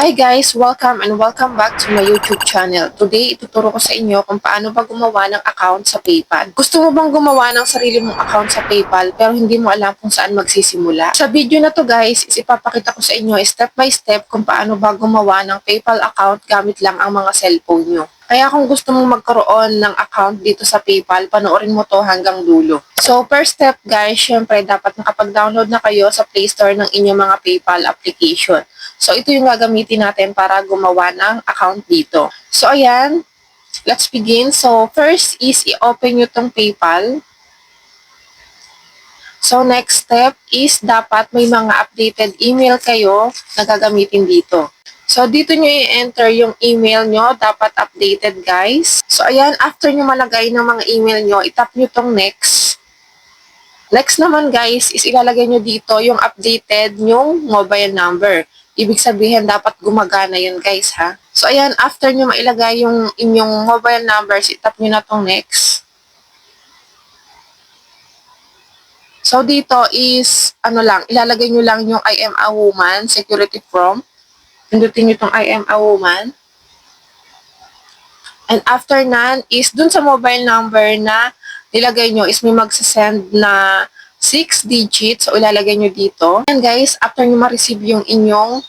Hi guys! Welcome and welcome back to my YouTube channel. Today, ituturo ko sa inyo kung paano ba gumawa ng account sa PayPal. Gusto mo bang gumawa ng sarili mong account sa PayPal pero hindi mo alam kung saan magsisimula? Sa video na to guys, is ipapakita ko sa inyo step by step kung paano ba gumawa ng PayPal account gamit lang ang mga cellphone nyo. Kaya kung gusto mong magkaroon ng account dito sa PayPal, panoorin mo to hanggang dulo. So, first step guys, syempre dapat nakapag-download na kayo sa Play Store ng inyong mga PayPal application. So, ito yung gagamitin natin para gumawa ng account dito. So, ayan. Let's begin. So, first is i-open nyo tong PayPal. So, next step is dapat may mga updated email kayo na gagamitin dito. So, dito nyo i-enter yung email nyo. Dapat updated, guys. So, ayan. After nyo malagay ng mga email nyo, itap nyo tong next. Next naman, guys, is ilalagay nyo dito yung updated yung mobile number. Ibig sabihin, dapat gumagana yun, guys, ha? So, ayan. After nyo mailagay yung inyong mobile numbers, itap nyo na tong next. So, dito is, ilalagay nyo lang yung I am a woman, security prompt. Pindutin nyo itong I am a woman. And after nan is dun sa mobile number na nilagay nyo is may magsasend na 6 digits. So, ilalagay nyo dito. And guys, after nyo ma-receive yung inyong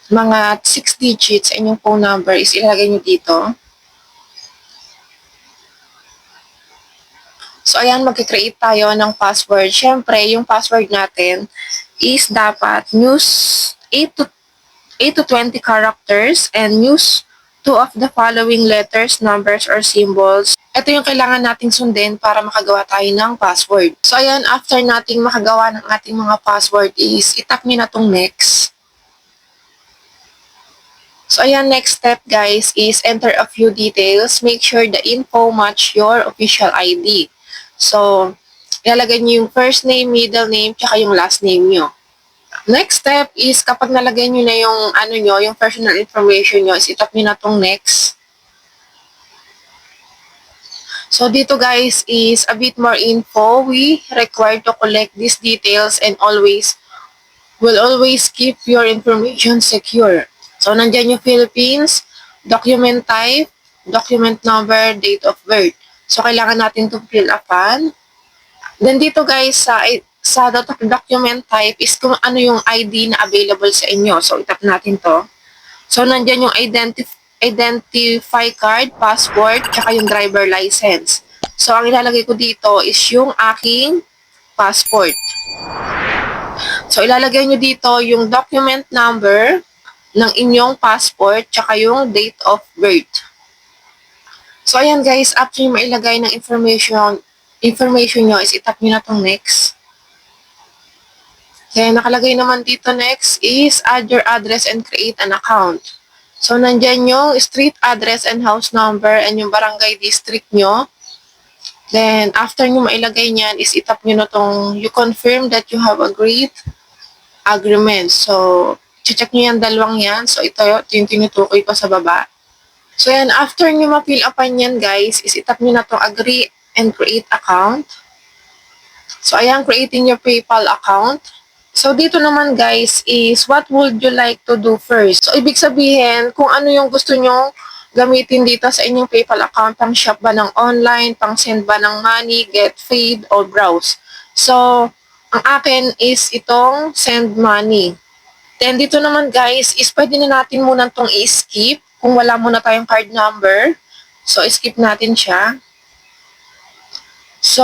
mga 6 digits sa inyong phone number is ilalagay nyo dito. So, ayan, mag-create tayo ng password. Siyempre, yung password natin is dapat use 8 to 20 characters and use 2 of the following letters, numbers, or symbols. Ito yung kailangan nating sundin para makagawa tayo ng password. So, ayan, after nating makagawa ng ating mga password is itap nyo na tong next. So, ayan, next step, guys, is enter a few details. Make sure the info match your official ID. So, ilalagay nyo yung first name, middle name, tsaka yung last name nyo. Next step is kapag nalagay nyo na yung yung personal information nyo, is itap nyo na tong next. So, dito guys is a bit more info. We require to collect these details and will always keep your information secure. So, nandyan yung Philippines, document type, document number, date of birth. So, kailangan natin to fill upan. Then dito guys, sa document type is kung ano yung ID na available sa inyo. So, itap natin to. So, nandyan yung identify card, passport, tsaka yung driver license. So, ang ilalagay ko dito is yung aking passport. So, ilalagay nyo dito yung document number ng inyong passport, tsaka yung date of birth. So, ayan guys, after nyo mailagay ng information nyo is itap nyo na tong next. Kaya nakalagay naman dito next is add your address and create an account. So, nandyan yung street address and house number and yung barangay district nyo. Then, after nyo mailagay nyan is itap nyo na tong you confirm that you have agreed agreement. So, check nyo yan dalawang yan. So, ito yung tinutukoy ko sa baba. So, yan. After nyo ma-fill upan yan, guys, is itap nyo na tong agree and create account. So, ayan, creating your PayPal account. So, dito naman guys is what would you like to do first? So, ibig sabihin kung ano yung gusto nyo gamitin dito sa inyong PayPal account. Pang shop ba ng online, pang send ba ng money, get paid, or browse. So, ang akin is itong send money. Then, dito naman guys is pwede na natin muna itong i-skip kung wala muna tayong card number. So, skip natin siya. So,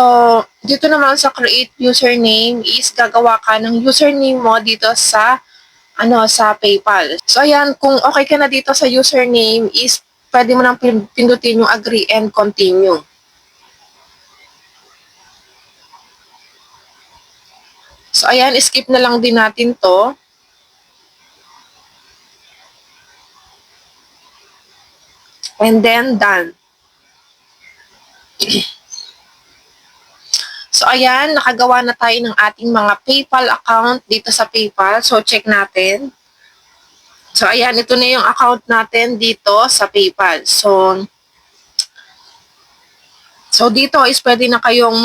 dito naman sa create username is gagawa ka ng username mo dito sa sa PayPal. So, ayan, kung okay ka na dito sa username is pwede mo nang pindutin yung agree and continue. So, ayan, skip na lang din natin to. And then, done. So, ayan, nakagawa na tayo ng ating mga PayPal account dito sa PayPal. So, check natin. So, ayan, ito na yung account natin dito sa PayPal. So dito is pwede na kayong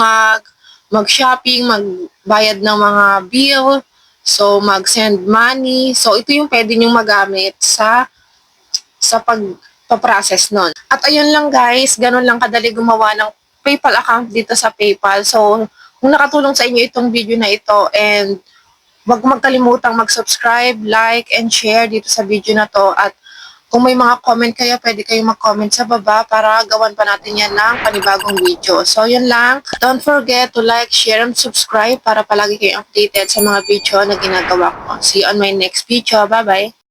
mag-shopping, magbayad ng mga bill. So, mag-send money. So, ito yung pwede nyong magamit sa pagpa-process nun. At ayun lang guys, ganun lang kadali gumawa ng PayPal account dito sa PayPal. So, kung nakatulong sa inyo itong video na ito and wag magkalimutang mag-subscribe, like, and share dito sa video na to. At kung may mga comment kayo, pwede kayong mag-comment sa baba para gawan pa natin yan ng panibagong video. So, yun lang. Don't forget to like, share, and subscribe para palagi kayong updated sa mga video na ginagawa ko. See you on my next video. Bye-bye!